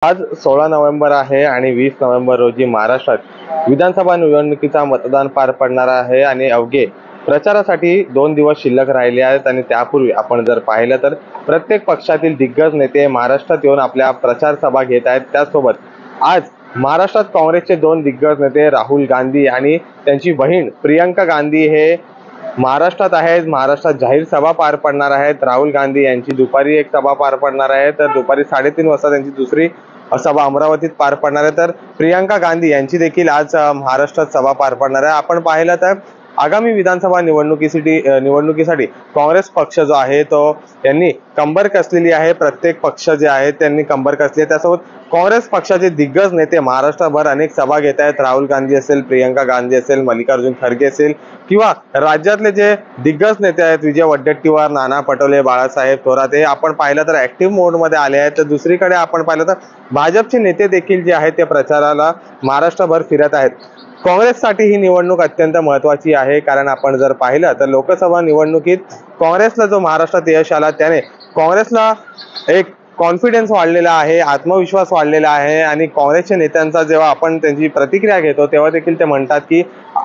आज 16 नोव्हेंबर आहे आणि 20 नोव्हेंबर रोजी महाराष्ट्रात विधानसभा निवडणुकीचा मतदान पार पडणार आहे आणि अवघे प्रचारासाठी 2 दिवस शिल्लक राहिले आहेत आणि त्यापूर्वी आपण जर पाहिलं तर प्रत्येक पक्षातील दिग्गज नेते महाराष्ट्रात येऊन आपल्या प्रचार सभा घेत आहेत। त्यासोबत आज महाराष्ट्रात काँग्रेसचे 2 दिग्गज नेते राहुल गांधी आणि त्यांची बहीण प्रियंका गांधी हे महाराष्ट्रात आहेत। महाराष्ट्रात जाहीर सभा पार पडणार आहेत। राहुल गांधी यांची दुपारी एक सभा पार पडणार आहे, तर दुपारी 3:30 वाजता त्यांची दुसरी सभा अमरावतीत पार पडणार आहे। तर प्रियंका गांधी यांची देखील आज महाराष्ट्रात सभा पार पडणार आहे। आपण पाहिलं तर आगामी विधानसभा निवडणुकीसाठी काँग्रेस पक्ष जो आहे तो यांनी कंबर कसलेली आहे। प्रत्येक पक्ष जे आहे त्यांनी कंबर कसली आहे। त्यासोबत काँग्रेस पक्षाचे दिग्गज नेते महाराष्ट्रभर अनेक सभा घेत आहेत। राहुल गांधी असेल, प्रियंका गांधी असेल, मल्लिकार्जुन खरगे असेल किंवा राज्यातले जे दिग्गज नेते आहेत विजय वडेट्टीवार, नाना पटोले, बाळासाहेब थोरात हे आपण पाहिलं तर ऍक्टिव्ह मोड मध्ये आले आहेत। तर दुसरीकडे आपण पाहिलं तर भाजपचे नेते देखील जे आहेत ते प्रचाराला महाराष्ट्रभर फिरत आहेत। काँग्रेससाठी ही निवडणूक अत्यंत महत्त्वाची आहे, कारण आपण जर पाहिलं तर लोकसभा निवडणुकीत काँग्रेसला जो महाराष्ट्रात यश आला त्याने काँग्रेसला एक कॉन्फिडन्स वाढलेला आहे, आत्मविश्वास वाढलेला आहे आणि काँग्रेसच्या नेत्यांचा जेव्हा आपण त्यांची प्रतिक्रिया घेतो तेव्हा देखील ते म्हणतात की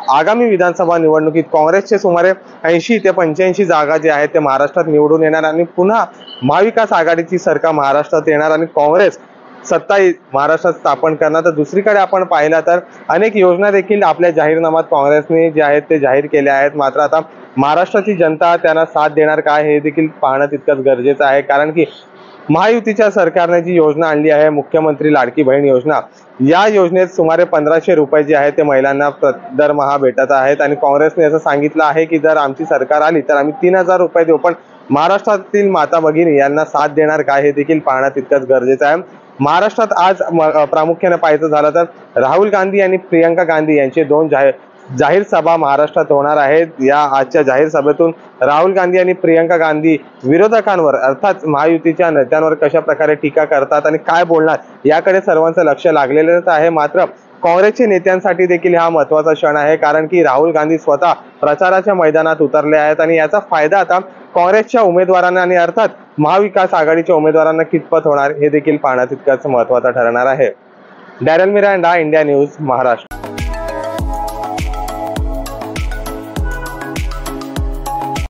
आगामी विधानसभा निवडणुकीत काँग्रेसचे सुमारे 80 ते 85 जागा जे आहेत ते महाराष्ट्रात निवडून येणार आणि पुन्हा महाविकास आघाडीची सरकार महाराष्ट्रात येणार आणि काँग्रेस सत्ता महाराष्ट्रात स्थापन करणार। तर दुसरीकडे आपण पाहिलं तर अनेक योजना देखील आपल्या जाहीरनाम्यात काँग्रेसने जे आहेत ते जाहीर केल्या आहेत। मात्र आता महाराष्ट्राची जनता त्यांना साथ देणार काय हे देखील पाहणं तितकंच गरजेचं आहे, कारण की महायुतीच्या सरकारने जी योजना आणली आहे मुख्यमंत्री लाडकी बहीण योजना, या योजनेत सुमारे 1500 रुपये जे आहेत ते महिलांना दरमहा भेटत आहेत आणि काँग्रेसने असं सांगितलं आहे की जर आमची सरकार आली तर आम्ही 3000 रुपये देऊ। पण महाराष्ट्रातील माता भगिनी यांना साथ देणार काय हे देखील पाहणं तितकंच गरजेचं आहे। महाराष्ट्रात आज प्रामुख्याने पाहायचं झालं तर राहुल गांधी आणि प्रियंका गांधी यांचे 2 जाहीर सभा महाराष्ट्रात होणार आहेत। या आजच्या जाहीर सभेतून राहुल गांधी आणि प्रियंका गांधी विरोधकांवर अर्थात महायुतीच्या नेत्यांवर कशा प्रकारे टीका करतात आणि काय बोलणार याकडे सर्वांचं लक्ष लागलेलंच आहे। मात्र काँग्रेसच्या नेत्यांसाठी देखील हा महत्त्वाचा क्षण आहे, कारण की राहुल गांधी स्वतः प्रचाराच्या मैदानात उतरले आहेत आणि याचा फायदा आता काँग्रेसच्या उमेदवारांना आणि अर्थात महाविकास आघाडीच्या उमेदवारांना कितपत होणार हे देखील पाहणं तितकंच महत्त्वाचं ठरणार आहे। Darrell Miranda, India news, Maharashtra.